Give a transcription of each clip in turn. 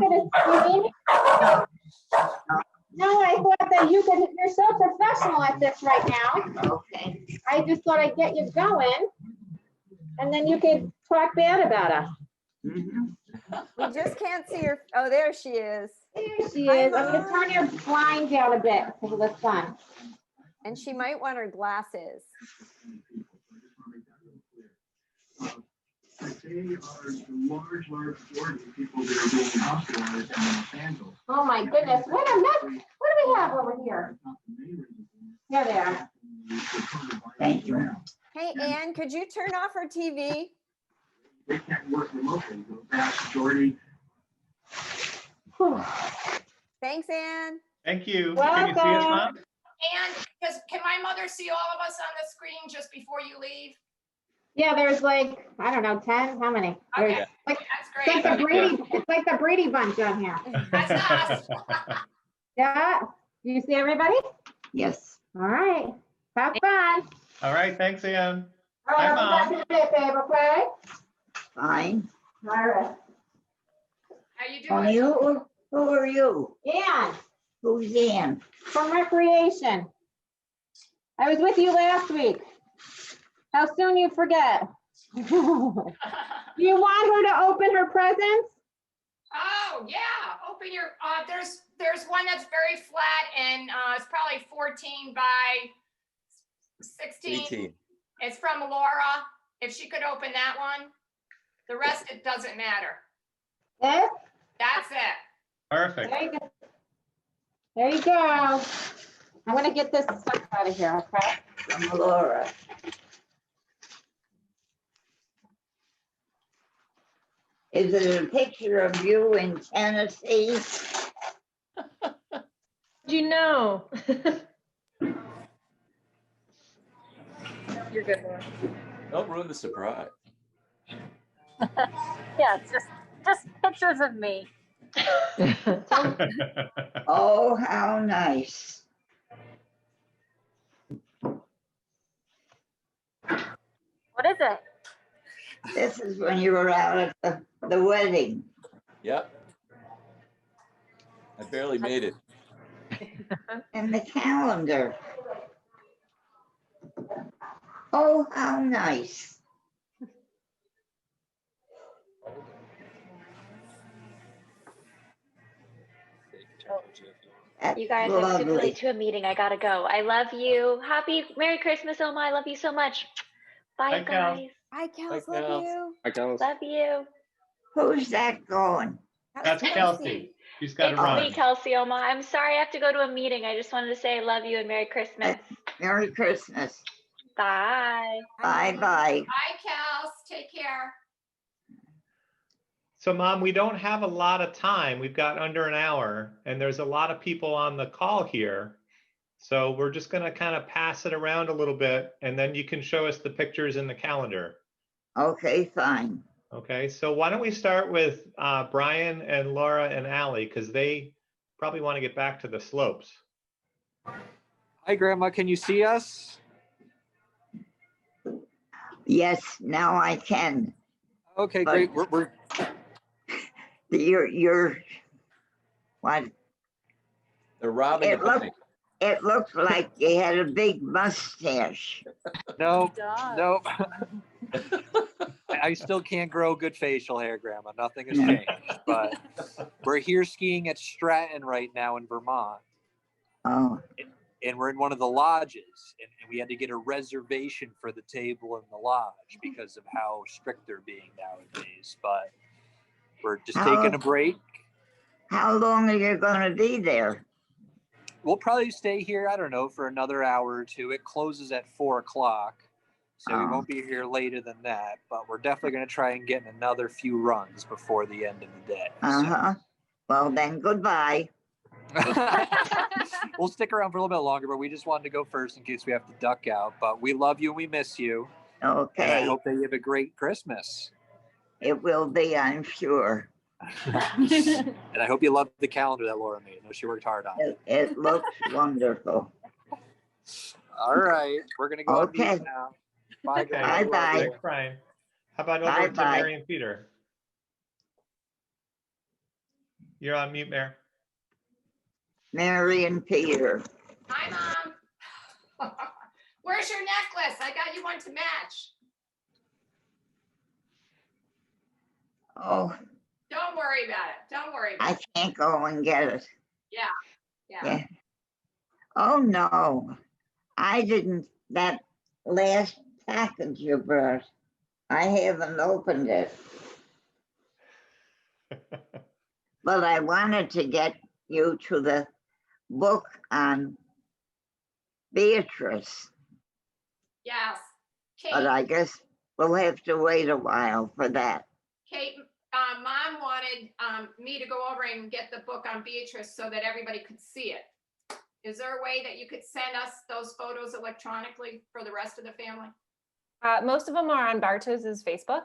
to see me? No, I thought that you're so professional at this right now. Okay. I just thought I'd get you going, and then you could talk bad about us. Mhm. We just can't see her. Oh, there she is. There she Hi, is. I'm gonna Mom. turn your blind down a bit because of the sun. And she might want her glasses. Oh my goodness, what a mess. What do we have over here? There they are. Thank you. Hey, Ann, could you turn off her TV? They can't work remotely. Go past Jordy. Whew. Thanks, Ann. Thank you. Can you see us, Welcome. Mom? And can my mother see all of us on the screen just before you leave? Yeah, there's like, I don't know, 10, how many? Okay, There's like, that's it's like great. the Brady, it's like the Brady bunch on here. That's us. Yeah, do you see everybody? Yes. All right, have fun. All right, thanks, Ann. All right, Hi, I'll be back Mom. in a bit, babe, okay? Fine. All right. How you Are doing? you? Who are you? Ann, Who's Ann? from Recreation. I was with you last week. How soon you forget? Do you want her to open her presents? Oh, yeah, open your, there's one that's very flat and it's probably 14 by 16. 18. It's from Laura. If she could open that one. The rest, it doesn't matter. Yes? That's it. Perfect. There you go. There you go. I'm gonna get this stuff out of here, okay? From Laura. Is it a picture of you in Tennessee? You know. You're good, Laura. Don't ruin the surprise. Yeah, it's just pictures of me. Oh, how nice. What is it? This is when you were out at the wedding. Yep. I barely made it. And the calendar. Oh, how nice. That's You guys, I'm super lovely. late to a meeting. I gotta go. I love you. Merry Christmas, Oma. I love you so much. Bye, Bye, Cal. guys. Hi, Kels. Hi, Love Kels. you. Hi, Kels. Love you. Who's that going? That's Kelsey. She's got to It's run. me, Kelsey, Oma. I'm sorry I have to go to a meeting. I just wanted to say I love you and Merry Christmas. Merry Christmas. Bye. Bye-bye. Bye, Kels. Take care. So, Mom, we don't have a lot of time. We've got under an hour, and there's a lot of people on the call here. So we're just going to kind of pass it around a little bit, and then you can show us the pictures in the calendar. Okay, fine. Okay, so why don't we start with Brian and Laura and Allie, because they probably want to get back to the slopes. Hi, Grandma. Can you see us? Yes, now I can. Okay, But- great. We're You're what? They're robbing It the looked, bank. it looked like you had a big mustache. no, Dog. no. I still can't grow good facial hair, Grandma. Nothing has Yeah. changed. But we're here skiing at Stratton right now in Vermont, Oh, and we're in one of the lodges, and we had to get a reservation for the table in the lodge because of how strict they're being nowadays. But we're just taking a break. how long are you going to be there? We'll probably stay here, I don't know, for another hour or two. It closes at 4 o'clock, so we Oh. won't be here later than that. But we're definitely going to try and get in another few runs before the end of the day. Uh-huh. Well, then, goodbye. We'll stick around for a little bit longer, but we just wanted to go first in case we have to duck out. But we love you and we miss you. And I Okay, hope that you have a great Christmas. it will be, I'm sure. And I hope you love the calendar that Laura made. I know she worked hard on it. It looks wonderful. All right. We're going to go on Okay. mute now. Bye, Okay. guys. Bye-bye. Thanks, Brian. How about over to Bye-bye. Mary and Peter? You're on mute, Mayor. Mary and Peter. Hi, Mom. Where's your necklace? I got you one to match. Oh, Don't worry about it. Don't worry about I it. can't go and get it. Yeah. Yeah. Oh, no. I didn't, that last package you brought, I haven't opened it. But I wanted to get you to the book on Beatrice, Yes. but Kate, I guess we'll have to wait a while for that. Kate, Mom wanted me to go over and get the book on Beatrice so that everybody could see it. Is there a way that you could send us those photos electronically for the rest of the family? Most of them are on Bartos's Facebook.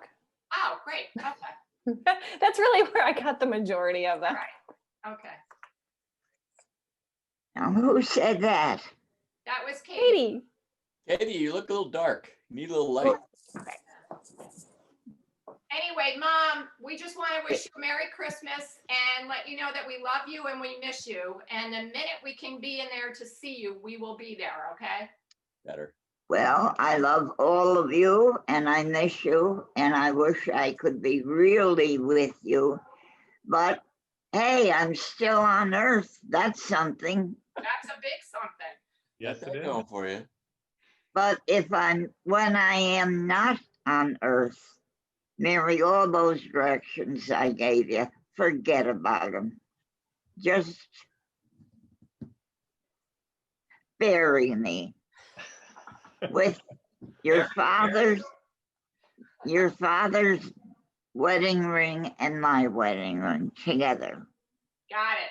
Oh, great. Okay. That's really where I got the majority of them. Right. Okay. Now, who said that? That was Katie. Katie. Katie, you look a little dark. You need a little light. Anyway, Mom, we just want to wish you a Merry Christmas and let you know that we love you and we miss you. And the minute we can be in there to see you, we will be there, okay? Better. Well, I love all of you and I miss you and I wish I could be really with you. But hey, I'm still on Earth. That's something. That's a big something. Yes, Got that it is. going for you. But when I am not on Earth, Mary, all those directions I gave you, forget about them. Just bury me with your father's wedding ring and my wedding ring together. Got it.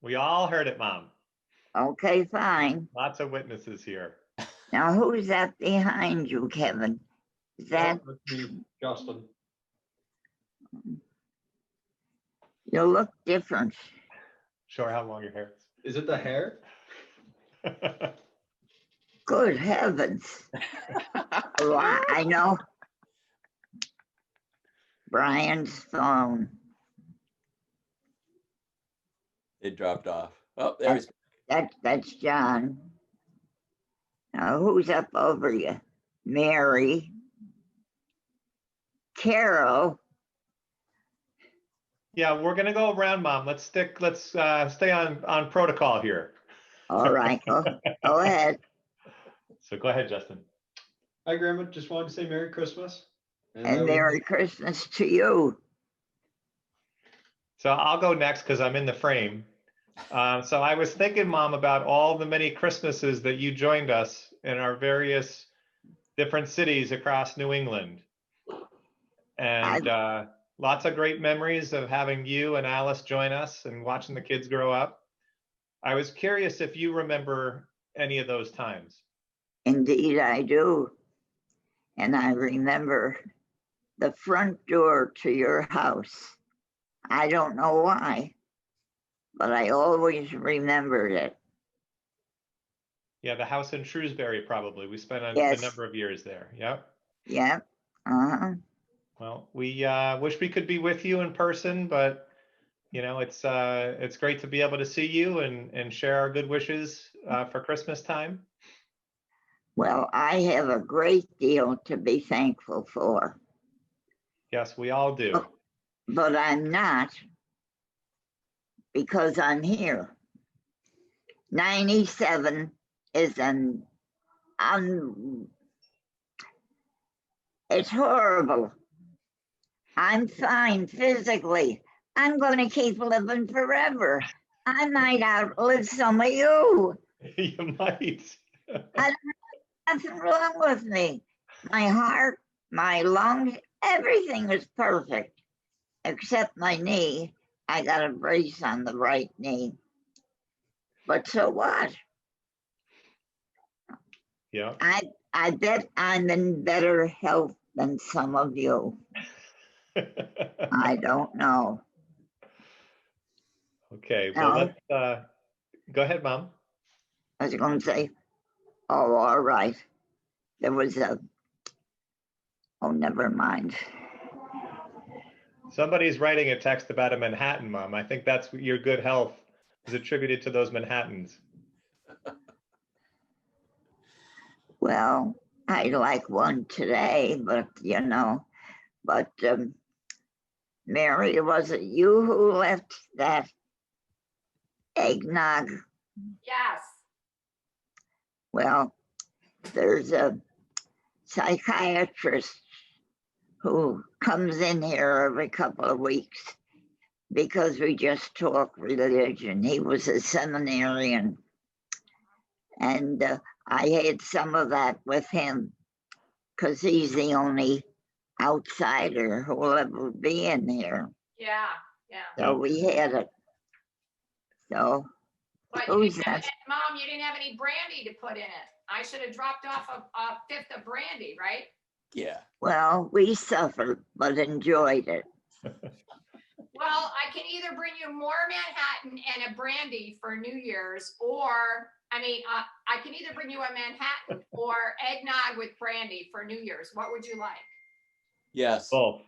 We all heard it, Mom. Okay, fine. Lots of witnesses here. Now, who's that behind you, Kevin? Is that Justin. you look different? Show her how long your hair Is it the hair? is. Good heavens. Well, I know. Brian's phone. It dropped off. Oh, there he's. That's John. Now, who's up over you? Mary. Carol. Yeah, we're gonna go around, Mom. Let's stay on protocol here. All right, go ahead. So go ahead, Justin. Hi, Grandma. Just wanted to say Merry Christmas. And Merry Christmas to you. So I'll go next because I'm in the frame. So I was thinking, Mom, about all the many Christmases that you joined us in our various different cities across New England. And lots of great memories of having you and Alice join us and watching the kids grow up. I was curious if you remember any of those times. Indeed, I do. And I remember the front door to your house. I don't know why, but I always remembered it. Yeah, the house in Shrewsbury, probably. We spent a Yes. number of years there. Yep. Yep. Uh-huh. Well, we wish we could be with you in person, but you know, it's great to be able to see you and share our good wishes for Christmas time. Well, I have a great deal to be thankful for. Yes, we all do. But I'm not, because I'm here. 97 is it's horrible. I'm fine physically. I'm going to keep living forever. I might outlive some of you. You might. I don't have nothing wrong with me. My heart, my lungs, everything is perfect, except my knee. I got a brace on the right knee. But so what? Yeah. I bet I'm in better health than some of you. I don't know. Okay, well, No. let's go ahead, Mom. I was going to say, oh, all right. There was oh, never mind. Somebody's writing a text about a Manhattan, Mom. I think that's your good health is attributed to those Manhattans. Well, I like one today, but Mary, was it you who left that eggnog? Yes. Well, there's a psychiatrist who comes in here every couple of weeks because we just talk religion. He was a seminarian, and I had some of that with him because he's the only outsider who will ever be in here. Yeah. So we had it. So But who's that? Mom, you didn't have any brandy to put in it. I should have dropped off a fifth of brandy, right? Yeah. Well, we suffered, but enjoyed it. Well, I can either bring you more Manhattan and a brandy for New Year's, or I can either bring you a Manhattan or eggnog with brandy for New Year's. What would you like? Yes. Both.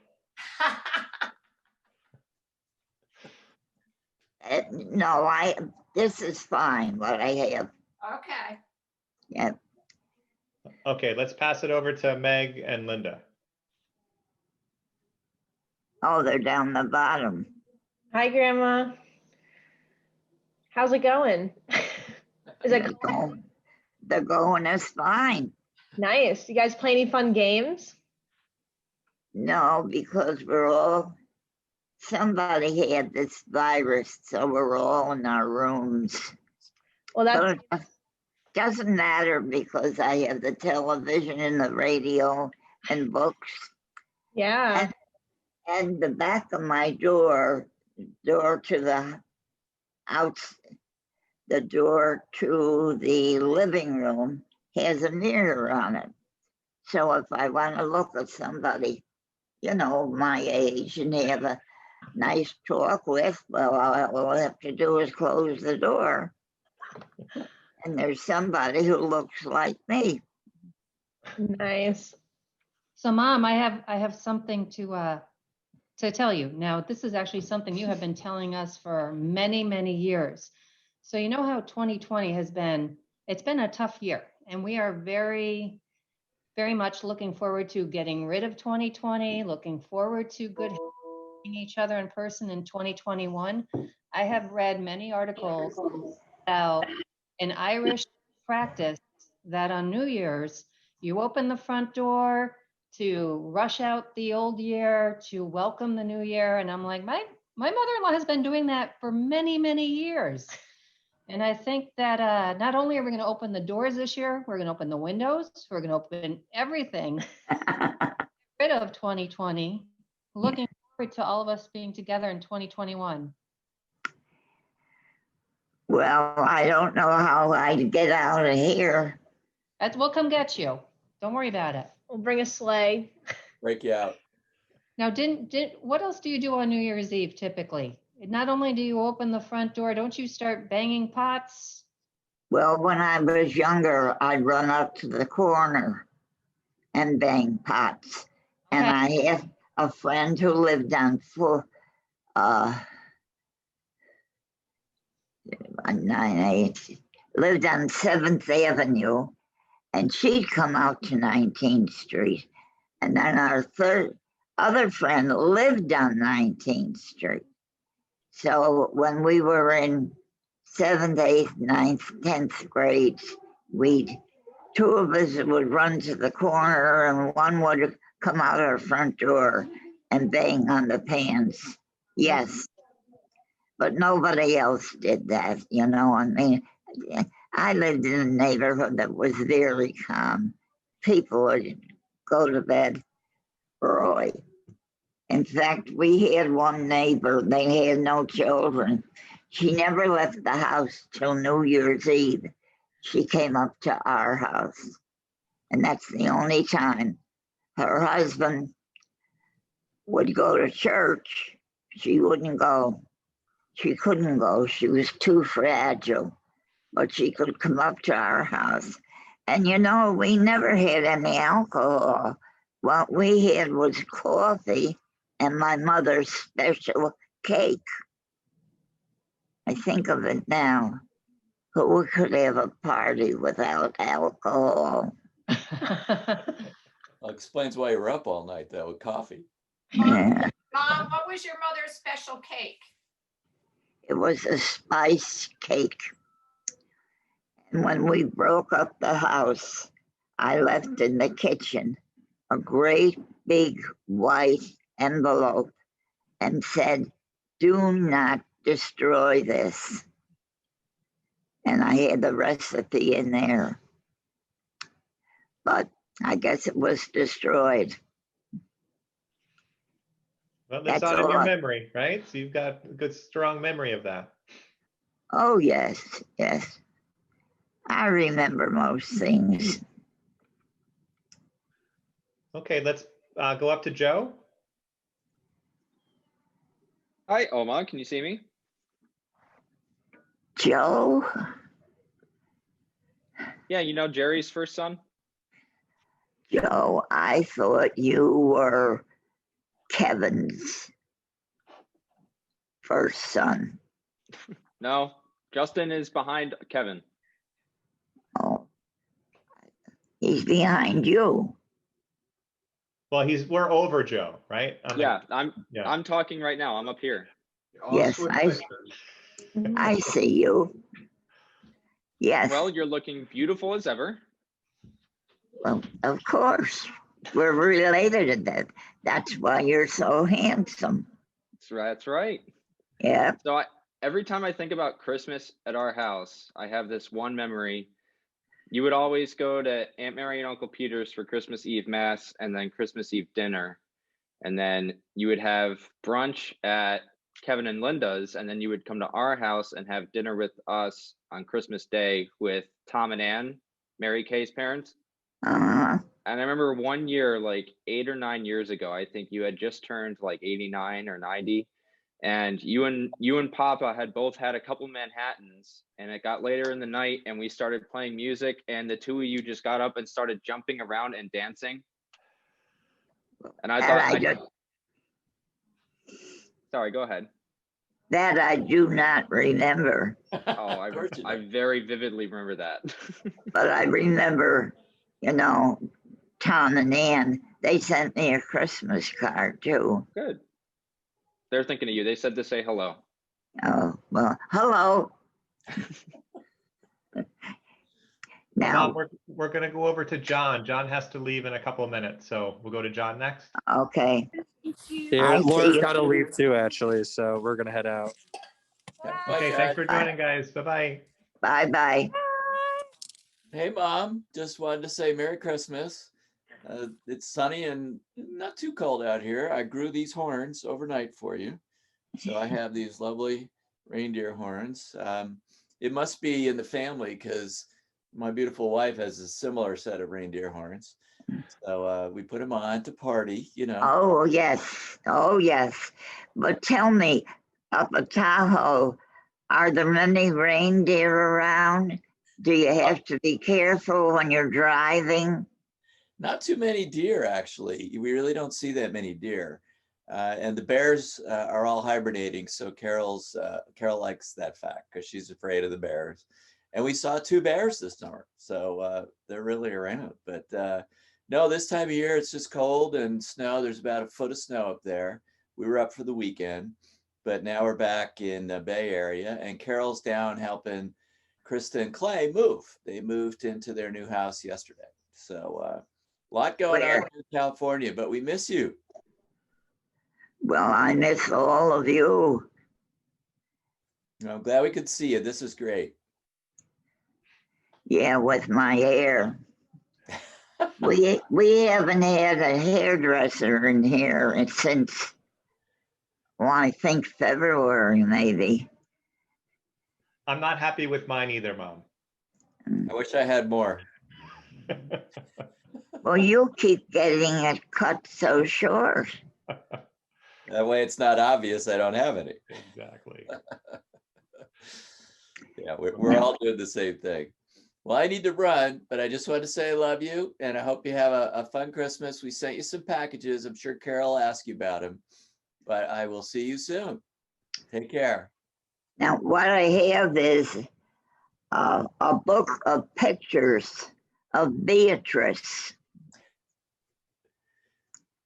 No, this is fine, what I have. Okay. Yeah. Okay, let's pass it over to Meg and Linda. Oh, they're down the bottom. Hi, Grandma. How's it going? Is it They're going is fine. nice? You guys play any fun games? No, because somebody had this virus, so we're all in our rooms. Well, that's But it doesn't matter because I have the television and the radio and books. yeah. And the back of my door to the the door to the living room has a mirror on it. So if I want to look at somebody, my age and have a nice talk with, well, all I have to do is close the door. And there's somebody who looks like me. Nice. So, Mom, I have something to tell you. Now, this is actually something you have been telling us for many, many years. So you know how 2020 has been, it's been a tough year, and we are very, very much looking forward to getting rid of 2020, looking forward to good seeing each other in person in 2021. I have read many articles about an Irish practice that on New Year's, you open the front door to rush out the old year, to welcome the new year. And I'm like, my mother-in-law has been doing that for many, many years. And I think that not only are we going to open the doors this year, we're going to open the windows, we're going to open everything, rid of 2020, looking forward to all of us being together in 2021. Well, I don't know how I'd get out of here. We'll come get you. Don't worry about it. We'll bring a sleigh. Break you out. Now, what else do you do on New Year's Eve typically? Not only do you open the front door, don't you start banging pots? Well, when I was younger, I'd run up to the corner and bang pots. Okay. And I had a friend who lived on lived on 7th Avenue, and she'd come out to 19th Street. And then our other friend lived on 19th Street. So when we were in 7th, 8th, 9th, 10th grades, two of us would run to the corner and one would come out our front door and bang on the pans. Yes. But nobody else did that, I mean, I lived in a neighborhood that was very calm. People would go to bed early. In fact, we had one neighbor, they had no children. She never left the house till New Year's Eve. She came up to our house. And that's the only time. Her husband would go to church. She wouldn't go. She couldn't go. She was too fragile. But she could come up to our house. And we never had any alcohol. What we had was coffee and my mother's special cake. I think of it now. Who could have a party without alcohol? Well, explains why you were up all night though with coffee. Yeah, Mom, what was your mother's special cake? it was a spice cake. And when we broke up the house, I left in the kitchen a great big white envelope and said, "Do not destroy this." And I had the recipe in there. But I guess it was destroyed. Well, it's That's not in all your I- memory, right? So you've got a good, strong memory of that. Oh, yes, yes. I remember most things. Okay, let's go up to Joe. Hi, Oma, can you see me? Joe? Yeah, you know Jerry's first son? Joe, I thought you were Kevin's first son. No, Justin is behind Kevin. Oh, he's behind you. Well, we're over Joe, right? Yeah, yeah. I'm talking right now. I'm up here. Yes, I see you. Yes. Well, you're looking beautiful as ever. Well, of course. We're related to that. That's why you're so handsome. That's right. Yeah. So every time I think about Christmas at our house, I have this one memory. You would always go to Aunt Mary and Uncle Peter's for Christmas Eve Mass and then Christmas Eve dinner. And then you would have brunch at Kevin and Linda's, and then you would come to our house and have dinner with us on Christmas Day with Tom and Ann, Mary Kay's parents. Uh-huh. And I remember one year, like 8 or 9 years ago, I think you had just turned like 89 or 90. And you and Papa had both had a couple Manhattans, and it got later in the night and we started playing music, and the two of you just got up and started jumping around and dancing. And I thought, sorry, go ahead. That I do not remember. Oh, I very vividly remember that. But I remember, you know, Tom and Ann, they sent me a Christmas card too. Good. They're thinking of you. They said to say hello. Oh, well, hello. Now, we're going to go over to John. John has to leave in a couple of minutes, so we'll go to John next. Okay. Yeah, Laura's got to leave too, actually, so we're going to head out. Okay, thanks for joining, guys. Bye-bye. Bye-bye. Hey, Mom, just wanted to say Merry Christmas. It's sunny and not too cold out here. I grew these horns overnight for you. So I have these lovely reindeer horns. It must be in the family because my beautiful wife has a similar set of reindeer horns. So we put them on to party, you know. Oh, yes. Oh, yes. But tell me, up at Tahoe, are there many reindeer around? Do you have to be careful when you're driving? Not too many deer, actually. We really don't see that many deer. And the bears are all hibernating. So Carol likes that fact because she's afraid of the bears. And we saw 2 bears this summer. So they're really around. But no, this time of year, it's just cold and snow. There's about a foot of snow up there. We were up for the weekend, but now we're back in the Bay Area. And Carol's down helping Krista and Clay move. They moved into their new house yesterday. So a lot going on in California, but we miss you. Well, I miss all of you. I'm glad we could see you. This is great. Yeah, with my hair. We haven't had a hairdresser in here since, well, I think February, maybe. I'm not happy with mine either, Mom. I wish I had more. Well, you keep getting it cut so short. That way it's not obvious I don't have any. Exactly. Yeah, we're all doing the same thing. Well, I need to run, but I just wanted to say I love you, and I hope you have a fun Christmas. We sent you some packages. I'm sure Carol will ask you about them. but I will see you soon. Take care. Now, what I have is a book of pictures of Beatrice.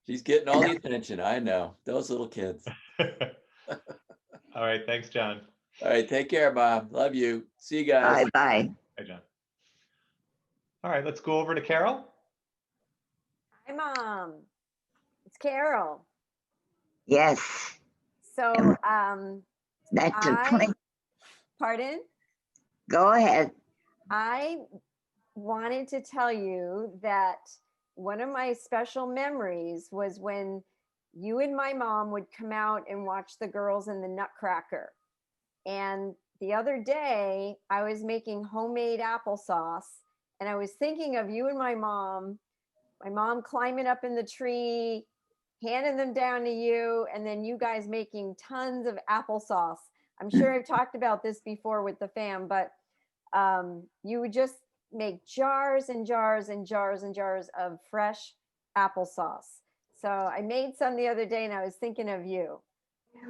She's getting all the attention. I know. Those little kids. All right. Thanks, John. All right. Take care, Mom. Love you. See you guys. Bye-bye. Hi, John. All right. Let's go over to Carol. Hi, Mom. It's Carol. Yes, So, that's a point. pardon? Go ahead. I wanted to tell you that one of my special memories was when you and my mom would come out and watch the girls in the Nutcracker. And the other day, I was making homemade applesauce, and I was thinking of you and my mom climbing up in the tree, handing them down to you, and then you guys making tons of applesauce. I'm sure I've talked about this before with the fam, but you would just make jars and jars and jars and jars of fresh applesauce. So I made some the other day and I was thinking of you.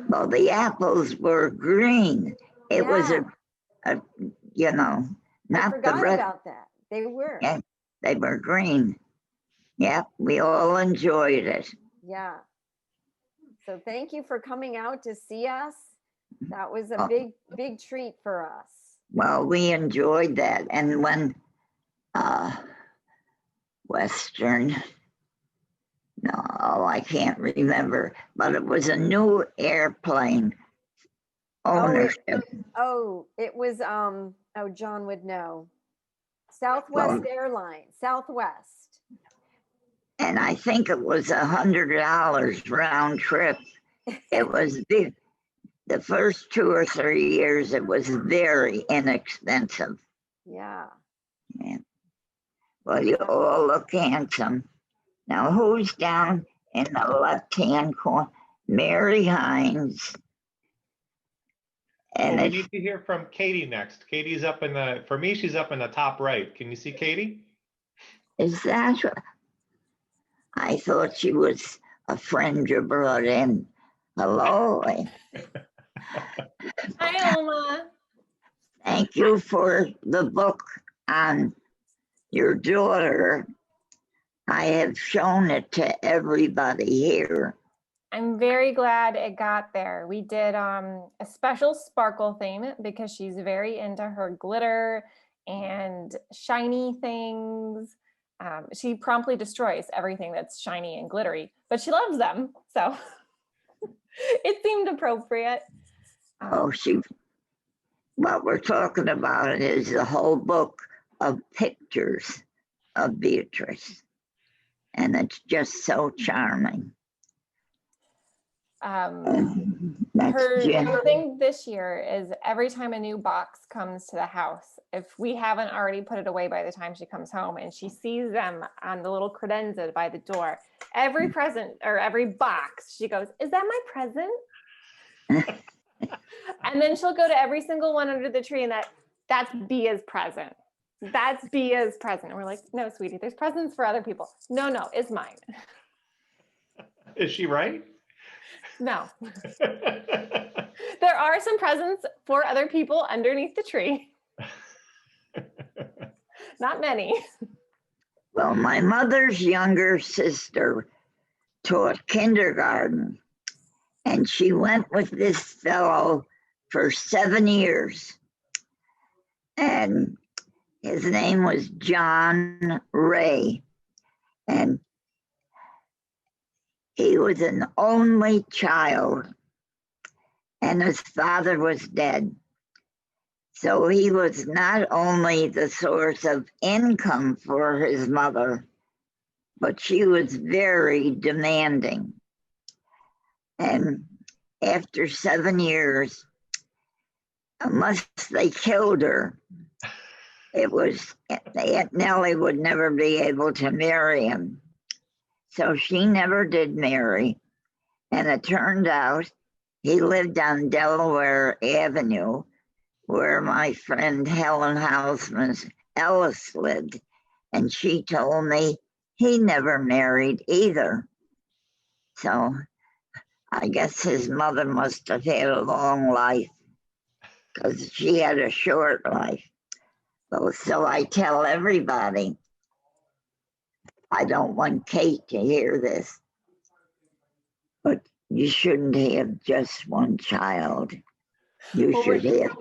Well, the apples were green. It was a you know, I not the forgot red. about that. They were. Yeah, they were green. Yeah, we all enjoyed it. Yeah. So thank you for coming out to see us. That was a Oh. big treat for us. Well, we enjoyed that. And when Western, no, I can't remember, but it was a new airplane ownership. It was John would know. Southwest Airlines, Southwest. And I think it was $100 round trip. It was big. The first 2 or 3 years, it was very inexpensive. Yeah. Yeah. Well, you all look handsome. Now, who's down in the left-hand corner? Mary Hines. And Well, we need to hear from Katie next. Katie's up in the, for me, she's up in the top right. Can you see Katie? is that? I thought she was a friend you brought in. Hello. Hi, Oma. Thank you for the book on your daughter. I have shown it to everybody here. I'm very glad it got there. We did a special sparkle theme because she's very into her glitter and shiny things. She promptly destroys everything that's shiny and glittery, but she loves them. So it seemed appropriate. What we're talking about is the whole book of pictures of Beatrice. And it's just so charming. Her thing this year is every time a new box comes to the house, if we haven't already put it away by the time she comes home and she sees them on the little credenza by the door, every present or every box, she goes, "Is that my present?" And then she'll go to every single one under the tree and that's Bia's present. That's Bia's present. And we're like, "No, sweetie, there's presents for other people." No, it's mine. Is she right? No. There are some presents for other people underneath the tree. Not many. Well, my mother's younger sister taught kindergarten, and she went with this fellow for 7 years. And his name was John Ray. And he was an only child, and his father was dead. So he was not only the source of income for his mother, but she was very demanding. And after 7 years, unless they killed her, Aunt Nellie would never be able to marry him. So she never did marry. And it turned out he lived on Delaware Avenue, where my friend Helen Hausman Ellis lived. And she told me he never married either. So I guess his mother must have had a long life because she had a short life. So I tell everybody, I don't want Kate to hear this, but you shouldn't have just one child. You Well, should have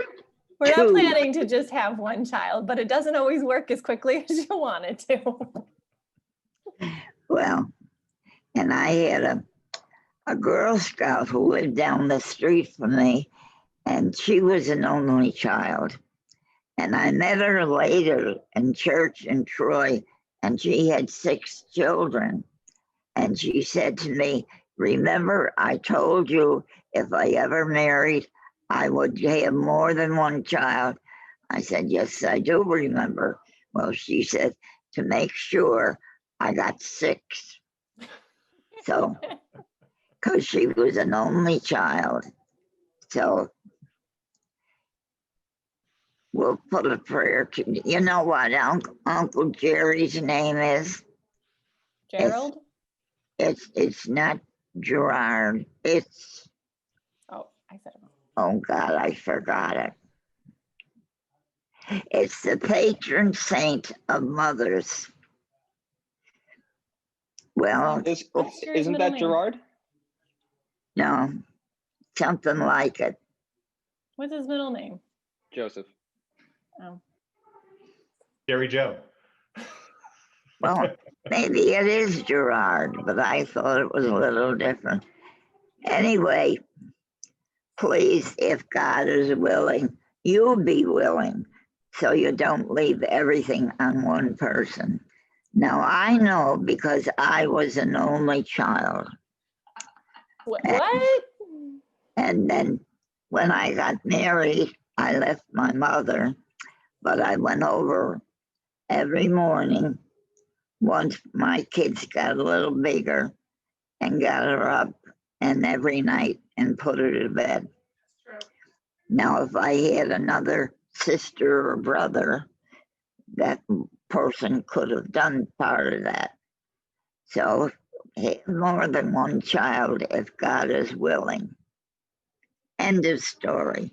We're not two. planning to just have one child, but it doesn't always work as quickly as you want it to. Well, and I had a Girl Scout who lived down the street from me, and she was an only child. And I met her later in church in Troy, and she had 6 children. And she said to me, remember, I told you if I ever married, I would have more than one child. I said, yes, I do remember. Well, she said, to make sure, I got 6. So, because she was an only child. So we'll put a prayer to, you know what Uncle Jerry's name is? Gerald? It's not Gerard. It's, Oh, I said it wrong. oh God, I forgot it. It's the patron saint of mothers. Well, What's your Isn't middle that name? Gerard? no, something like it. What's his middle name? Joseph. Oh. Jerry Joe. Well, maybe it is Gerard, but I thought it was a little different. Anyway, please, if God is willing, you be willing so you don't leave everything on one person. Now, I know because I was an only child. What? And then when I got married, I left my mother, but I went over every morning once my kids got a little bigger and got her up, and every night and put her to bed. Now, if I had another sister or brother, that person could have done part of that. So have more than one child if God is willing. End of story.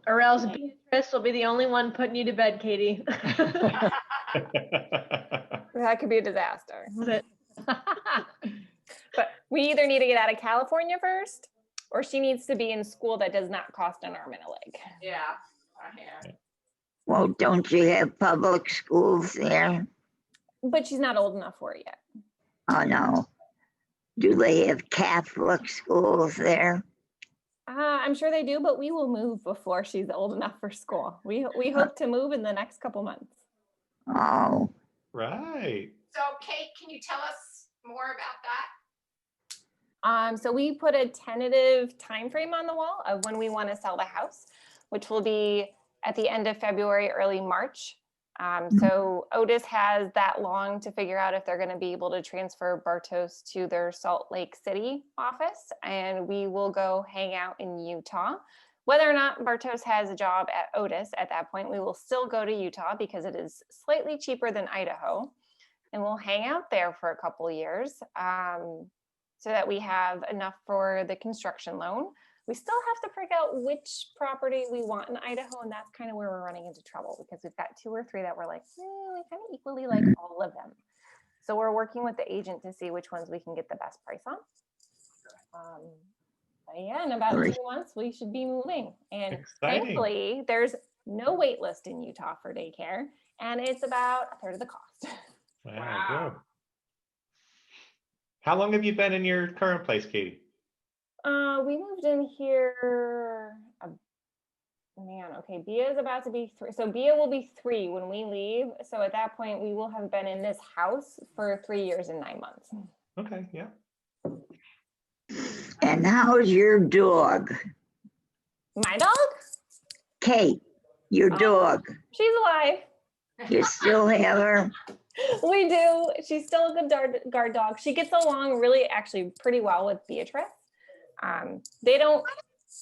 Or else Beatrice will be the only one putting you to bed, Katie. That could be a disaster. But we either need to get out of California first, or she needs to be in school that does not cost an arm and a leg. Yeah, I have. Well, don't you have public schools there? But she's not old enough for it yet. Oh, no. Do they have Catholic schools there? I'm sure they do, but we will move before she's old enough for school. We hope to move in the next couple months. Oh. Right. So Kate, can you tell us more about that? So we put a tentative time frame on the wall of when we want to sell the house, which will be at the end of February, early March. So Otis has that long to figure out if they're going to be able to transfer Bartos to their Salt Lake City office, and we will go hang out in Utah. Whether or not Bartos has a job at Otis at that point, we will still go to Utah because it is slightly cheaper than Idaho, and we'll hang out there for a couple of years. So that we have enough for the construction loan. We still have to figure out which property we want in Idaho, and that's kind of where we're running into trouble because we've got 2 or 3 that we're like, we kind of equally like all of them. So we're working with the agent to see which ones we can get the best price on. But yeah, in about 2 months, we should be moving. And Exciting. thankfully, there's no wait list in Utah for daycare, and it's about a third of the cost. Wow. Good. How long have you been in your current place, Katie? We moved in here, Bia is about to be 3. So Bia will be 3 when we leave. So at that point, we will have been in this house for 3 years and 9 months. Okay, yeah. And how's your dog? My dog? Kate, your dog. She's alive. You still have her? We do. She's still a good guard dog. She gets along really actually pretty well with Beatrice. They don't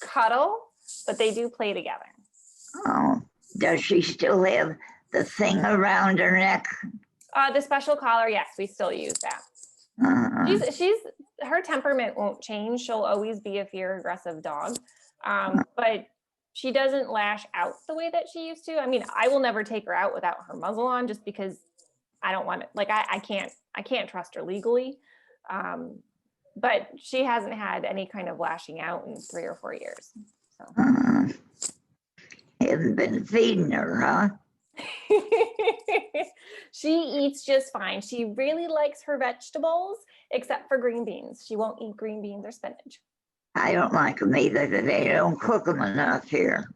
cuddle, but they do play together. Oh, does she still have the thing around her neck? The special collar, yes, we still use that. Uh-huh. She's her temperament won't change. She'll always be a fear aggressive dog. But she doesn't lash out the way that she used to. I mean, I will never take her out without her muzzle on just because I don't want it. Like I can't trust her legally. But she hasn't had any kind of lashing out in 3 or 4 years. So. Haven't been feeding her, huh? She eats just fine. She really likes her vegetables, except for green beans. She won't eat green beans or spinach. I don't like them either. They don't cook them enough here.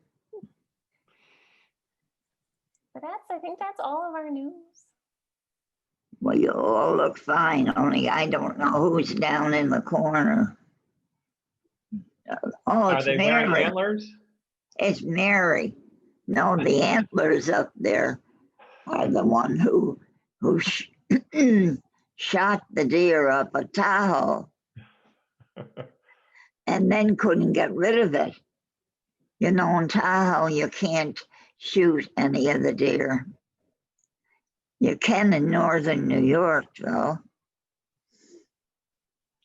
But I think that's all of our news. Well, you all look fine, only I don't know who's down in the corner. Oh, Are it's they wearing Mary. antlers? It's Mary. No, the antlers up there are the one who shot the deer up a Tahoe and then couldn't get rid of it. You know, in Tahoe, you can't shoot any of the deer. You can in northern New York, though.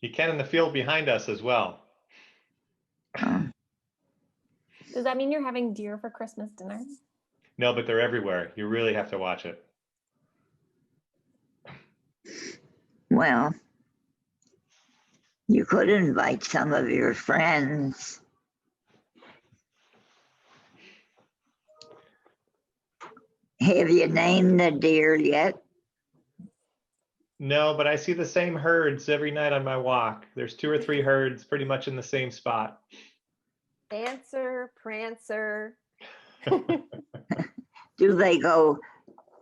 You can in the field behind us as well. Does that mean you're having deer for Christmas dinner? No, but they're everywhere. You really have to watch it. Well, you could invite some of your friends. Have you named the deer yet? No, but I see the same herds every night on my walk. There's 2 or 3 herds pretty much in the same spot. Dancer, Prancer. Do they go,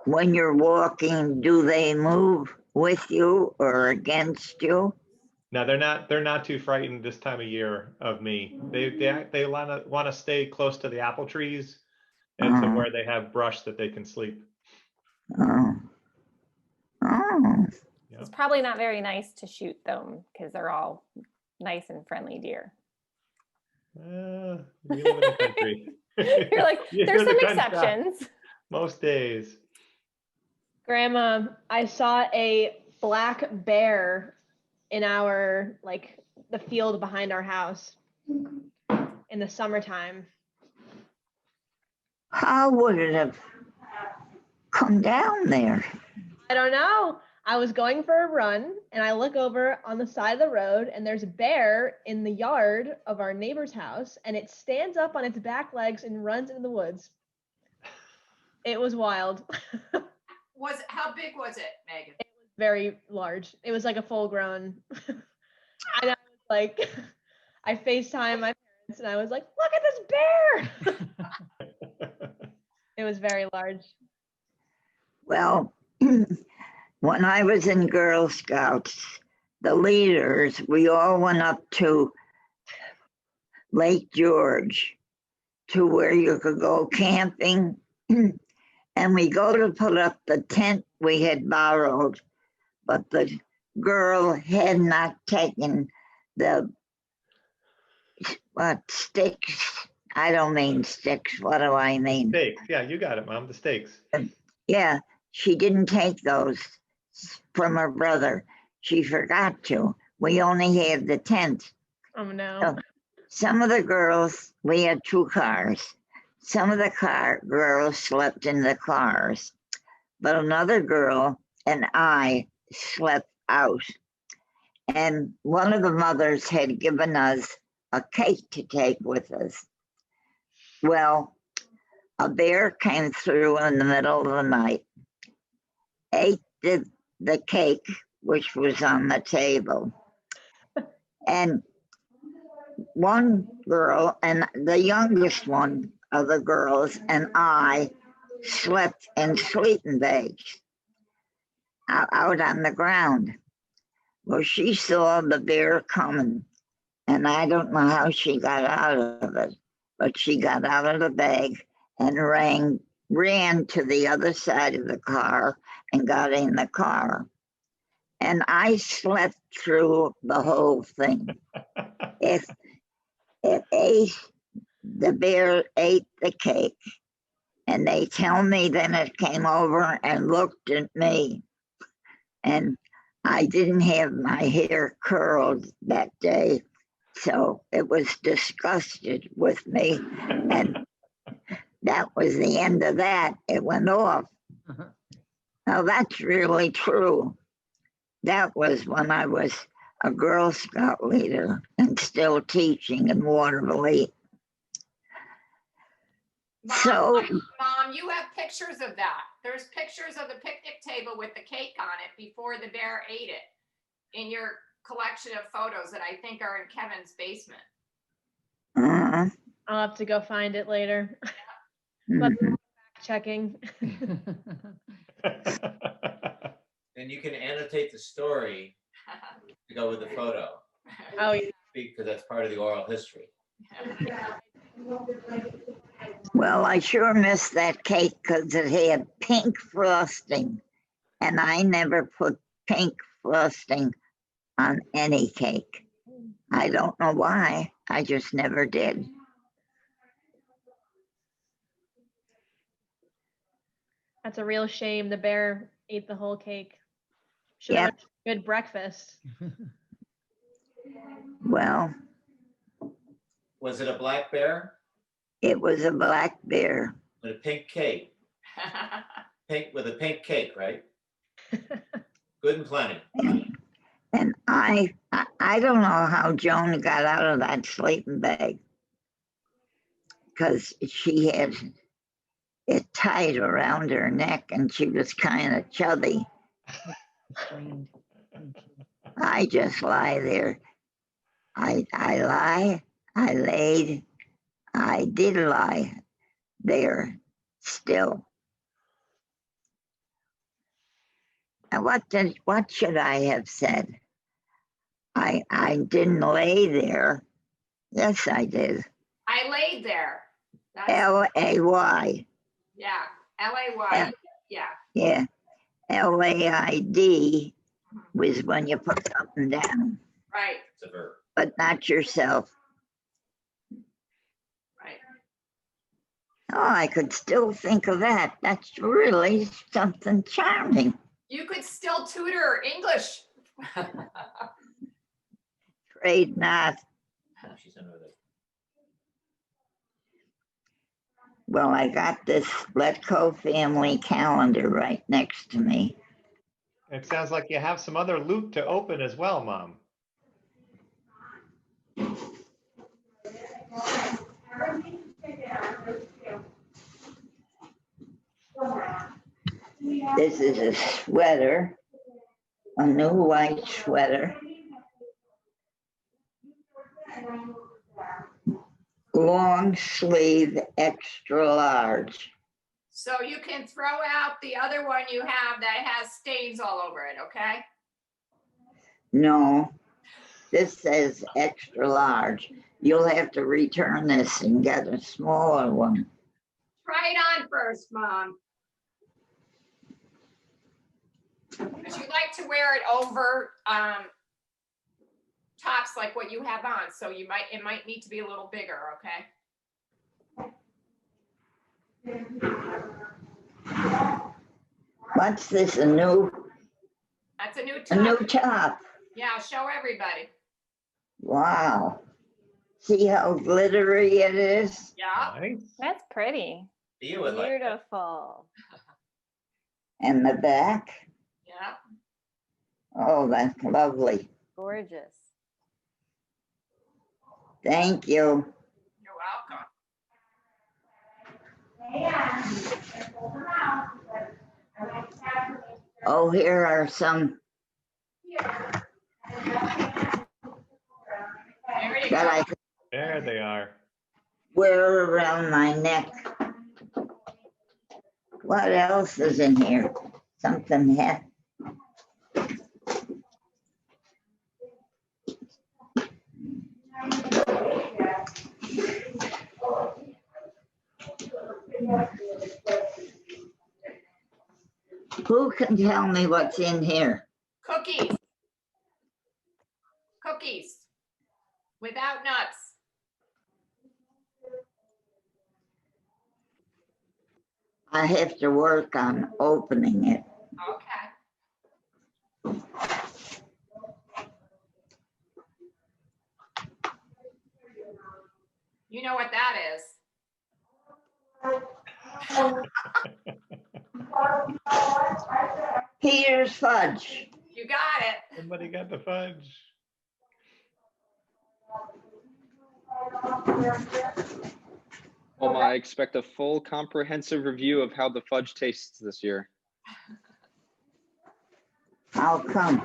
when you're walking, do they move with you or against you? No, they're not too frightened this time of year of me. They want to stay close to the apple trees and to where they have brush that they can sleep. Oh. Oh. Yeah. It's probably not very nice to shoot them because they're all nice and friendly deer. We live in the country. You're like, You there's hear the some gunshot exceptions. most days. Grandma, I saw a black bear in our, like, the field behind our house in the summertime. How would it have come down there? I don't know. I was going for a run and I look over on the side of the road and there's a bear in the yard of our neighbor's house and it stands up on its back legs and runs into the woods. It was wild. How big was it, Megan? It was very large. It was like a full grown. And I was like, I FaceTime my parents and I was like, look at this bear. It was very large. Well, when I was in Girl Scouts, the leaders, we all went up to Lake George to where you could go camping. And we go to put up the tent we had borrowed, but the girl had not taken the sticks. I don't mean sticks. What do I mean? Stakes. Yeah, you got it, Mom. The stakes. Yeah, she didn't take those from her brother. She forgot to. We only had the tent. Oh no. So some of the girls, we had 2 cars. Some of the girls slept in the cars, but another girl and I slept out. And one of the mothers had given us a cake to take with us. Well, a bear came through in the middle of the night, ate the cake, which was on the table. And one girl, and the youngest one of the girls, and I slept in sleeping bags out on the ground. Well, she saw the bear coming, and I don't know how she got out of it, but she got out of the bag and ran to the other side of the car and got in the car. And I slept through the whole thing. The bear ate the cake, and they tell me then it came over and looked at me. And I didn't have my hair curled that day, so it was disgusted with me. And that was the end of that. It went off. Now, that's really true. That was when I was a Girl Scout leader and still teaching in Waterville. So, Mom, you have pictures of that. There's pictures of the picnic table with the cake on it before the bear ate it in your collection of photos that I think are in Kevin's basement. I'll have to go find it later. But checking. And you can annotate the story to go with the photo. Oh, yeah. Because that's part of the oral history. well, I sure missed that cake because it had pink frosting, and I never put pink frosting on any cake. I don't know why. I just never did. That's a real shame. The bear ate the whole cake. Should have a good breakfast. Well, Was it a black bear? it was a black bear. With a pink cake? With a pink cake, right? Good and plenty. And I don't know how Joan got out of that sleeping bag because she had it tied around her neck and she was kind of chubby. I just lie there. I did lie there still. And what should I have said? I didn't lay there. Yes, I did. I laid there. That's, L-A-Y. yeah, L-A-Y. Yeah. Yeah. L-A-I-D was when you put something down. Right. It's a verb. But not yourself. Right. Oh, I could still think of that. That's really something charming. You could still tutor English. Trade not. She's under the. Well, I got this Letco family calendar right next to me. It sounds like you have some other loot to open as well, Mom. This is a sweater, a new white sweater. Long sleeve, extra large. So you can throw out the other one you have that has stains all over it, okay? No, this says extra large. You'll have to return this and get a smaller one. Try it on first, Mom. Because you like to wear it over tops like what you have on, so it might need to be a little bigger, okay? What's this, a new That's a new top. A new top. Yeah, show everybody. Wow. See how glittery it is? Yeah. Nice. That's pretty. You would like that. Beautiful. And the back? Yeah. Oh, that's lovely. Gorgeous. Thank you. You're welcome. Oh, here are some There you that go. I There they are. wear around my neck. What else is in here? Something here. Who can tell me what's in here? Cookies. Cookies. Without nuts. I have to work on opening it. Okay. You know what that is. Peter's fudge. You got it. Somebody got the fudge. I expect a full comprehensive review of how the fudge tastes this year. How come?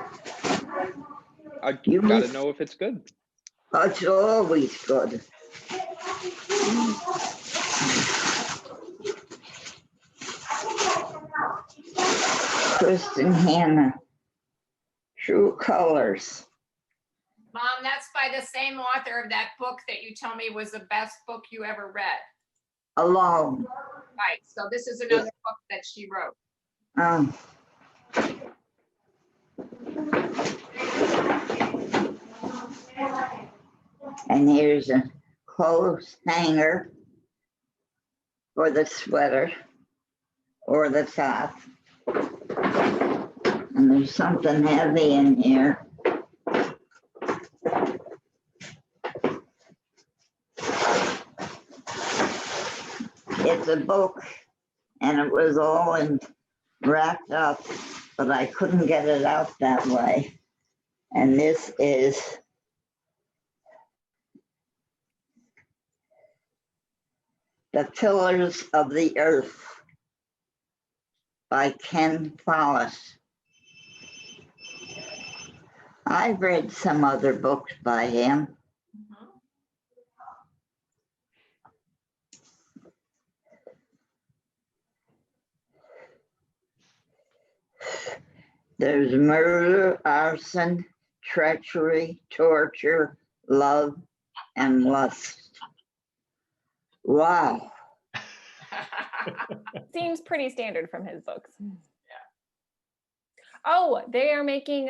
I You gotta must- know if it's good. It's always good. Kristen Hannah, True Colors. Mom, that's by the same author of that book that you told me was the best book you ever read. Alone. Right, so this is another book that she wrote. And here's a clothes hanger for the sweater or the top. And there's something heavy in here. It's a book and it was all wrapped up, but I couldn't get it out that way. And this is The Pillars of the Earth by Ken Follis. I've read some other books by him. There's murder, arson, treachery, torture, love, and lust. Wow. Seems pretty standard from his books. Yeah. Oh, they are making,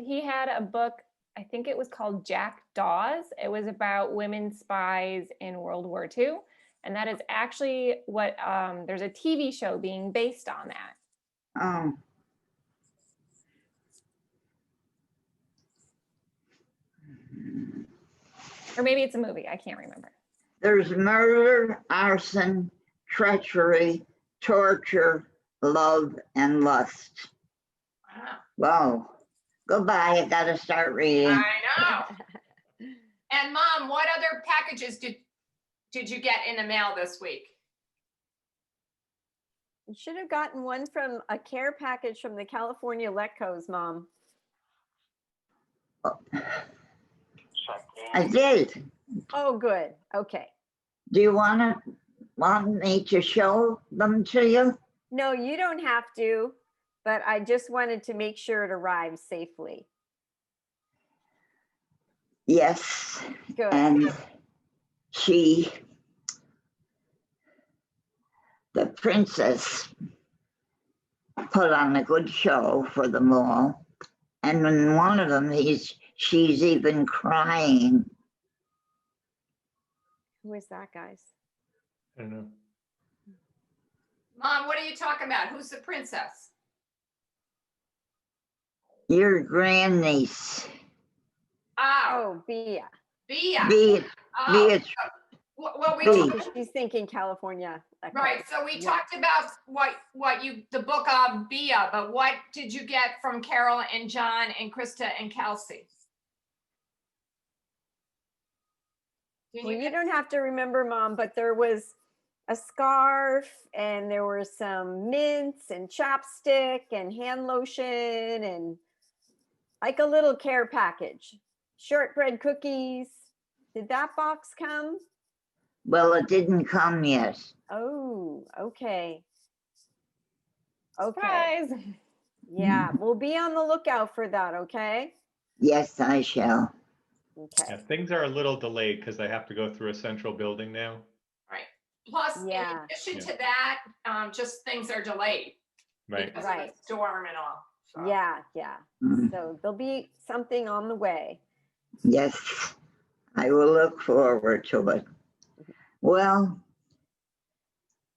he had a book, I think it was called Jackdaws. It was about women spies in World War II. And that is actually what, there's a TV show being based on that. Oh. Or maybe it's a movie, I can't remember. There's murder, arson, treachery, torture, love, and lust. Wow. Goodbye, I gotta start reading. I know. And Mom, what other packages did you get in the mail this week? You should have gotten one from a care package from the California Letcos, Mom. I did. Oh, good. Okay. Do you want me to show them to you? No, you don't have to, but I just wanted to make sure it arrives safely. Yes. Good. And the princess put on a good show for them all. And in one of them, she's even crying. Who is that, guys? I don't know. Mom, what are you talking about? Who's the princess? Your grandniece. Oh, Bea. Bea. Beatrice. Well, She's thinking California. Right. So we talked about the book of Bea, but what did you get from Carol and John and Krista and Kelsey? Well, you don't have to remember, Mom, but there was a scarf and there were some mints and chapstick and hand lotion and like a little care package. Shortbread cookies. Did that box come? Well, it didn't come yet. Oh, okay. Surprise. Yeah, we'll be on the lookout for that, okay? Yes, I shall. Okay. Yeah, things are a little delayed because they have to go through a central building now. Right. Plus, in addition to that, just things are delayed. Right. Because of the storm and all. So. Yeah. So there'll be something on the way. Yes, I will look forward to it. Well,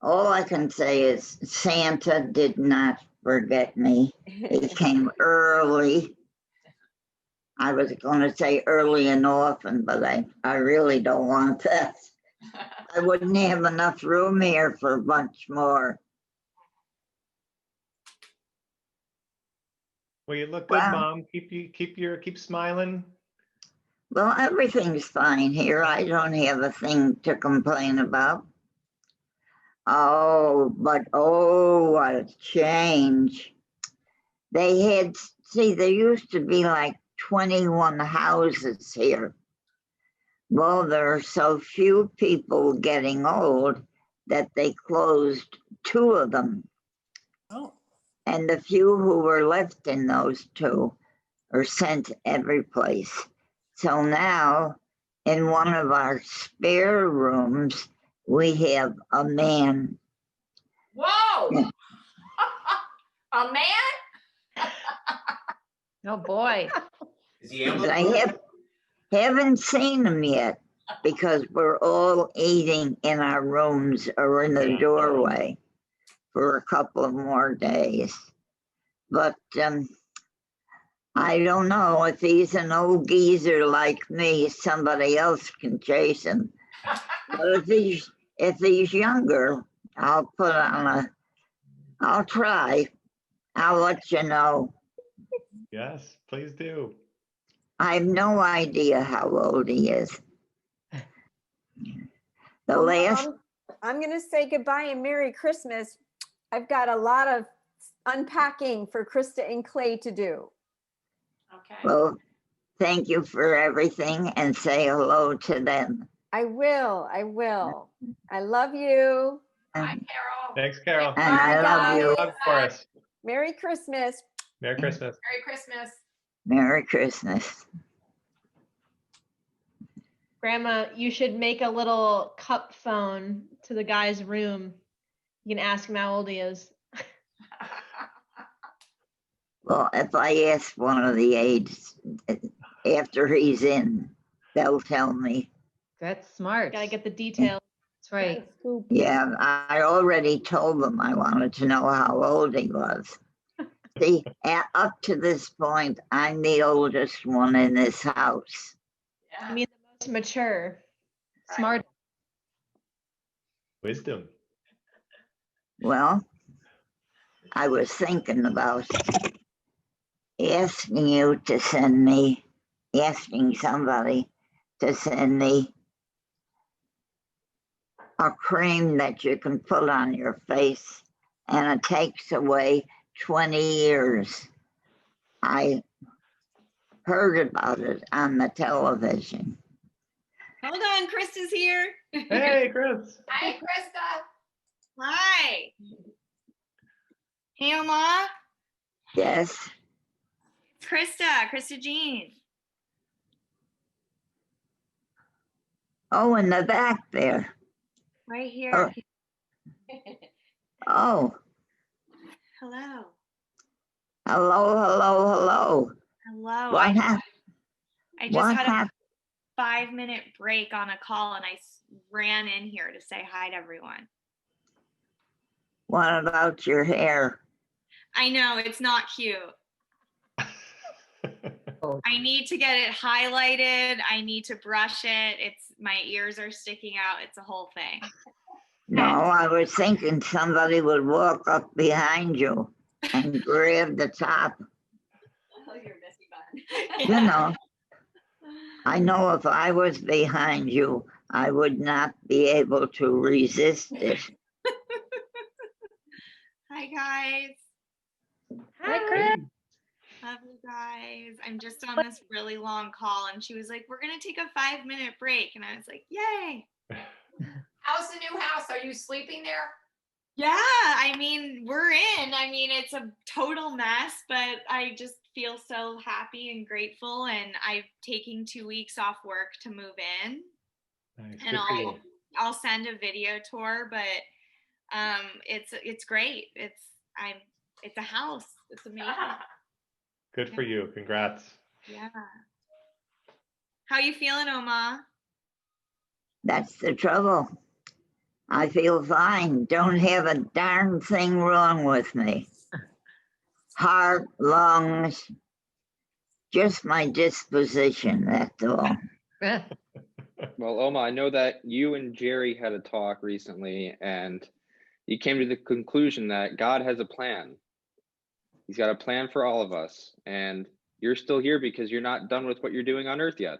all I can say is Santa did not forget me. He came early. I was going to say early and often, but I really don't want that. I wouldn't have enough room here for a bunch more. Well, you look good, Wow. Mom. Keep smiling. Well, everything's fine here. I don't have a thing to complain about. Oh, what a change. There used to be like 21 houses here. Well, there are so few people getting old that they closed 2 of them. Oh. And the few who were left in those 2 are sent every place. So now, in one of our spare rooms, we have a man. Whoa! A man? Oh, boy. Is he I haven't seen him yet because we're all eating in our rooms or in the doorway for a couple of more days. But I don't know if he's an old geezer like me, somebody else can chase him. But if he's younger, I'll try. I'll let you know. Yes, please do. I have no idea how old he is. The last. I'm going to say goodbye and Merry Christmas. I've got a lot of unpacking for Krista and Clay to do. Okay. Well, thank you for everything and say hello to them. I will. I love you. Bye, Carol. Thanks, Carol. And I love you. Hug for us. Merry Christmas. Merry Christmas. Merry Christmas. Merry Christmas. Grandma, you should make a little cup phone to the guy's room. You can ask him how old he is. Well, if I ask one of the aides after he's in, they'll tell me. That's smart. Gotta get the details. That's right. Yeah, I already told them I wanted to know how old he was. See, up to this point, I'm the oldest one in this house. I mean, the most mature. Smart. Wisdom. Well, I was thinking about asking somebody to send me a cream that you can put on your face and it takes away 20 years. I heard about it on the television. Hold on, Krista's here. Hey, Chris. Hi, Krista. Hi. Hey, Oma. Yes. Krista Jean. Oh, in the back there. Right here. Oh. Hello. Hello. Hello. What happened? I just had a 5-minute break on a call and I ran in here to say hi to everyone. What about your hair? I know, it's not cute. I need to get it highlighted. I need to brush it. My ears are sticking out. It's a whole thing. No, I was thinking somebody would walk up behind you and grab the top. Oh, you're a messy bun. You know, I know if I was behind you, I would not be able to resist it. Hi, guys. Hi, Chris. Love you guys. I'm just on this really long call and she was like, we're going to take a 5-minute break. And I was like, yay. How's the new house? Are you sleeping there? Yeah, I mean, we're in. I mean, it's a total mess, but I just feel so happy and grateful. And I'm taking 2 weeks off work to move in. Nice. And I'll send a video tour, but it's great. It's a house. It's amazing. Good for you. Congrats. Yeah. How you feeling, Oma? That's the trouble. I feel fine. Don't have a darn thing wrong with me. Heart, lungs, just my disposition, that's all. Well, Oma, I know that you and Jerry had a talk recently, and you came to the conclusion that God has a plan. He's got a plan for all of us, and you're still here because you're not done with what you're doing on Earth yet.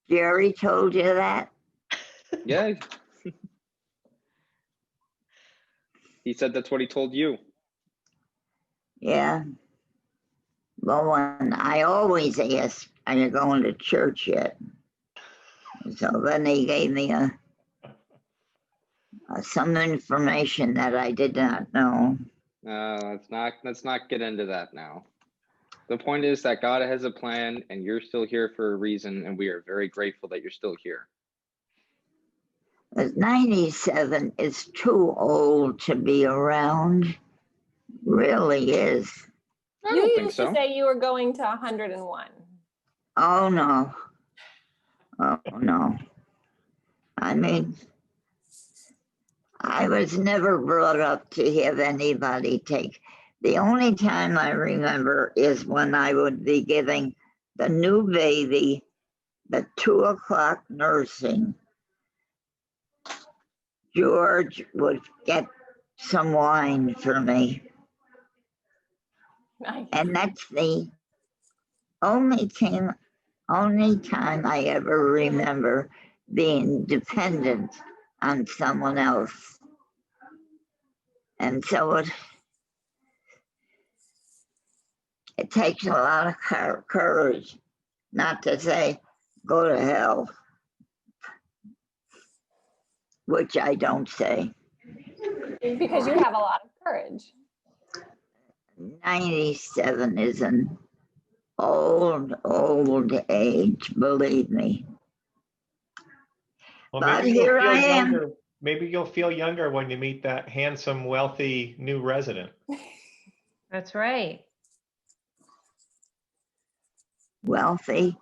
Jerry told you that? Yeah. He said that's what he told you. Yeah. Well, when I always ask, are you going to church yet? So then he gave me some information that I did not know. Let's not get into that now. The point is that God has a plan, and you're still here for a reason, and we are very grateful that you're still here. But 97 is too old to be around. Really is. You used to say you were going to 101. Oh, no. Oh, no. I mean, I was never brought up to have anybody take. The only time I remember is when I would be giving the new baby the 2 o'clock nursing. George would get some wine for me. Nice. And that's the only time I ever remember being dependent on someone else. And so it takes a lot of courage not to say, go to hell, which I don't say. Because you have a lot of courage. 97 is an old age, believe me. Well, But maybe you'll here feel I am. younger. Maybe you'll feel younger when you meet that handsome, wealthy new resident. That's right. Wealthy.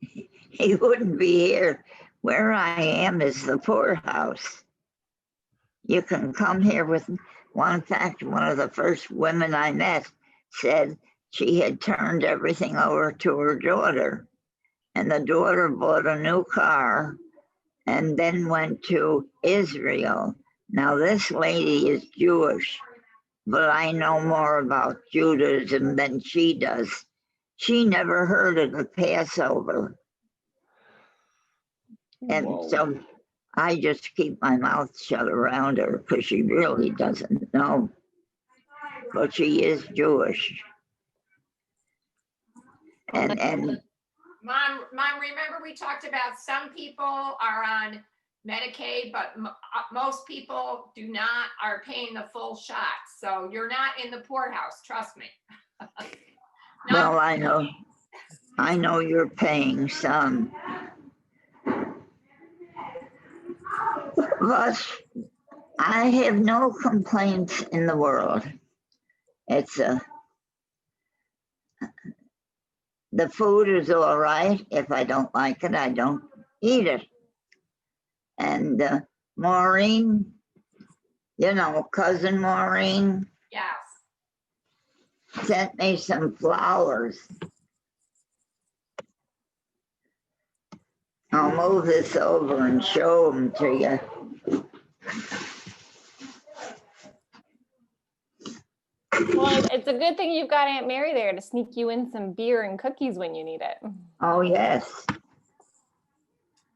He wouldn't be here. Where I am is the poorhouse. You can come here with, well, in fact, one of the first women I met said she had turned everything over to her daughter, and the daughter bought a new car and then went to Israel. Now, this lady is Jewish, but I know more about Judaism than she does. She never heard of the Passover. And so I just keep my mouth shut around her because she really doesn't know. But she is Jewish. And Mom, remember we talked about some people are on Medicaid, but most people are paying the full shot. So you're not in the poorhouse, trust me. well, I know you're paying some. But I have no complaints in the world. It's the food is all right. If I don't like it, I don't eat it. And Maureen, cousin Maureen. Yes. Sent me some flowers. I'll move this over and show them to you. Well, it's a good thing you've got Aunt Mary there to sneak you in some beer and cookies when you need it. Oh, yes.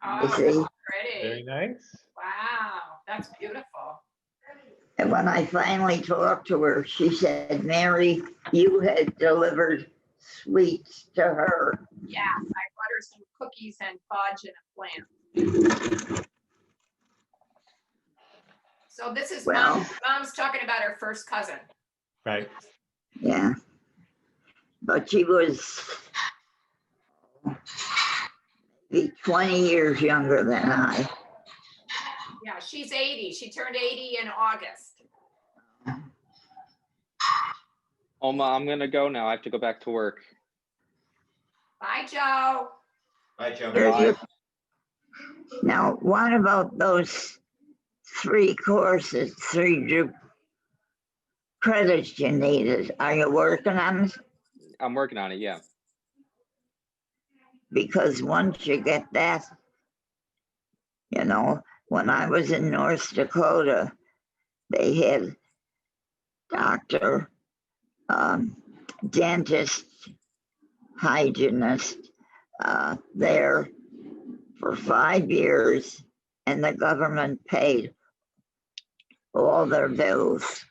Oh, see? pretty. Very nice. Wow, that's beautiful. And when I finally talked to her, she said, Mary, you had delivered sweets to her. Yeah, I bought her some cookies and fudge and a plant. So this is mom's talking about her first cousin. Right. Yeah. But she was maybe 20 years younger than I. Yeah, she's 80. She turned 80 in August. Oma, I'm going to go now. I have to go back to work. Bye, Joe. Bye, Joe. Bye. Now, what about those 3 courses, 3 credits you needed? Are you working on it? I'm working on it, yeah. because once you get that, you know, when I was in North Dakota, they had doctor, dentist, hygienist there for 5 years, and the government paid all their bills.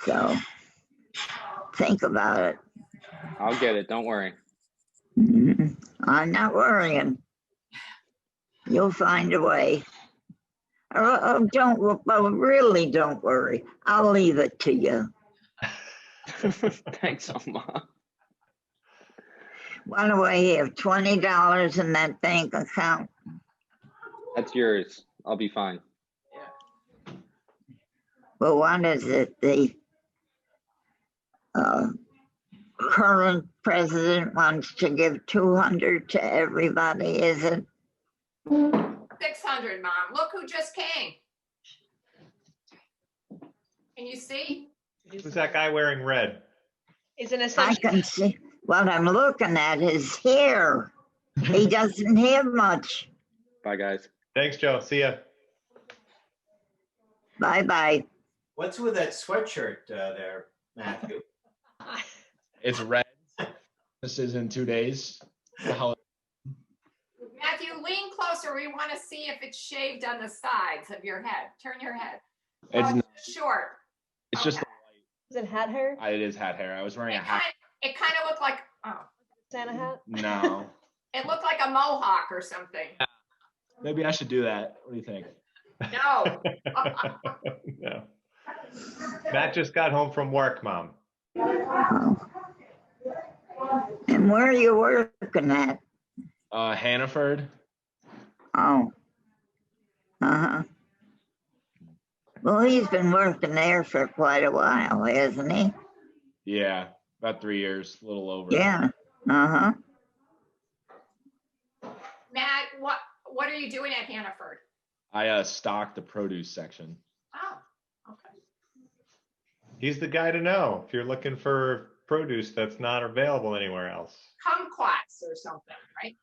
So think about it. I'll get it. Don't worry. I'm not worrying. You'll find a way. Really don't worry. I'll leave it to you. Thanks, Oma. Why do I have $20 in that bank account? That's yours. I'll be fine. Well, what is it? The current president wants to give 200 to everybody, is it? 600, Mom. Look who just came. Can you see? Who's that guy wearing red? Is an I essential. can see. What I'm looking at is hair. He doesn't have much. Bye, guys. Thanks, Joe. See ya. Bye-bye. What's with that sweatshirt there, Matthew? It's red. This is in 2 days. The holiday. Matthew, lean closer. We want to see if it's shaved on the sides of your head. Turn your head. It's, Oh, it's short. it's just Is it hat hair? it is hat hair. I was wearing a hat. It kind of looked like, Santa hat? No. it looked like a mohawk or something. Maybe I should do that. What do you think? No. No. Matt just got home from work, Mom. And where are you working at? Hannaford. Oh. Uh-huh. Well, he's been working there for quite a while, hasn't he? Yeah, about 3 years, a little over. Yeah. Uh-huh. Matt, what are you doing at Hannaford? I stock the produce section. Oh, okay. He's the guy to know if you're looking for produce that's not available anywhere else. Kumquats or something, right?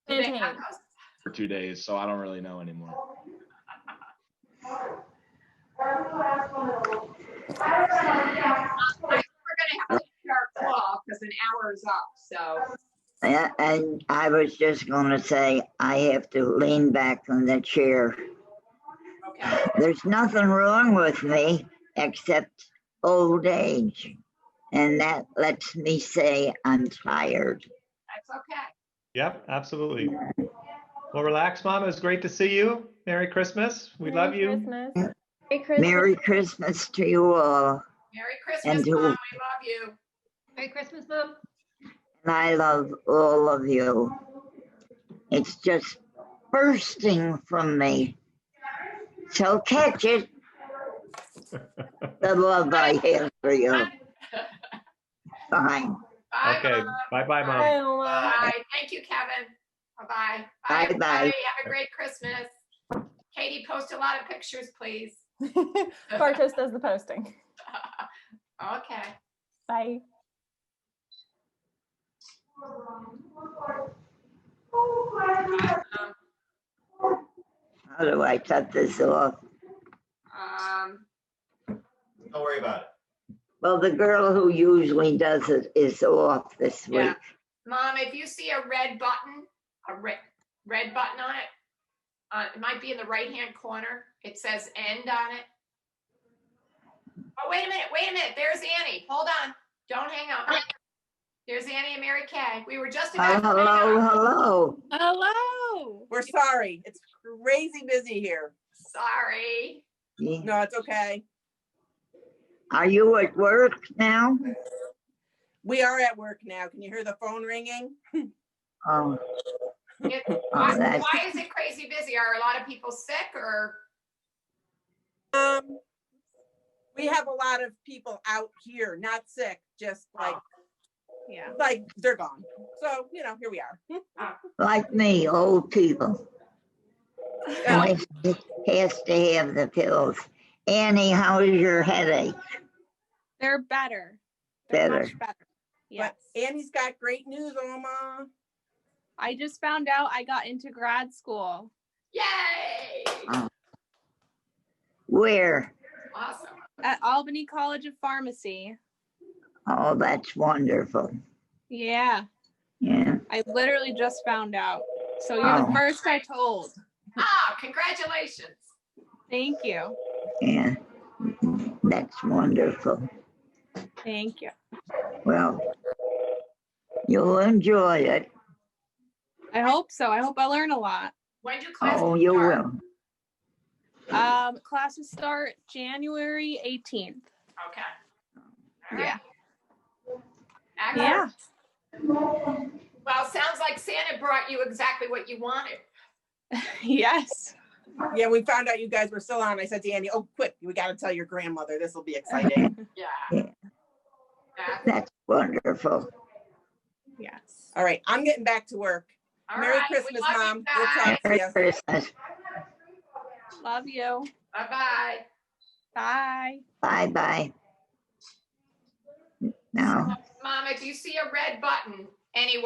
Do they have those? For 2 days, so I don't really know anymore. We're gonna have to end our call because an hour is up, so. And I was just going to say, I have to lean back on the chair. Okay. There's nothing wrong with me except old age. And that lets me say I'm tired. That's okay. Yep, absolutely. Well, relax, Mom. It was great to see you. Merry Christmas. We love you. Christmas. Merry Christmas. Merry Christmas to you all. Merry Christmas, And to- Mom. We love you. Merry Christmas, Mom. And I love all of you. It's just bursting from me. So catch it. The love I have for you. Fine. Bye, Okay. Mom. Bye-bye, Mom. Bye, Oma. Bye. Thank you, Kevin. Bye-bye. Bye-bye. Everybody. Have a great Christmas. Katie, post a lot of pictures, please. Bartos does the posting. Okay. Bye. How do I cut this off? Don't worry about it. Well, the girl who usually does it is off this week. Yeah. Mom, if you see a red button, red button on it, it might be in the right-hand corner. It says end on it. Oh, wait a minute. There's Annie. Hold on. Don't hang up. There's Annie and Mary Kay. We were just about to hang up. Hello. Hello. We're sorry. It's crazy busy here. Sorry. No, it's okay. Are you at work now? We are at work now. Can you hear the phone ringing? Oh. Why is it crazy busy? Are a lot of people sick or? We have a lot of people out here, not sick, just like, like they're gone. So, here we are. Like me, old people. Has to have the pills. Annie, how is your headache? They're better. Better. Much better. Yes. But Annie's got great news, Oma. I just found out I got into grad school. Yay! Where? Awesome. At Albany College of Pharmacy. Oh, that's wonderful. Yeah. Yeah. I literally just found out. So you're the Oh. first I told. Ah, congratulations. Thank you. Yeah. That's wonderful. Thank you. Well, you'll enjoy it. I hope so. I hope I learn a lot. When do classes Oh, you start? will. Classes start January 18th. Okay. All right. Yeah. Excellent. Yeah. Well, sounds like Santa brought you exactly what you wanted. Yes. Yeah, we found out you guys were still on. I said to Annie, oh, quick, we got to tell your grandmother. This will be exciting. Yeah. That's wonderful. Yes. All right, I'm getting back to work. All Merry right, we Christmas, love you Mom. We'll guys. talk to Merry you. Christmas. Love you. Bye-bye. Bye. Bye-bye. Now. Mama, do you see a red button anywhere?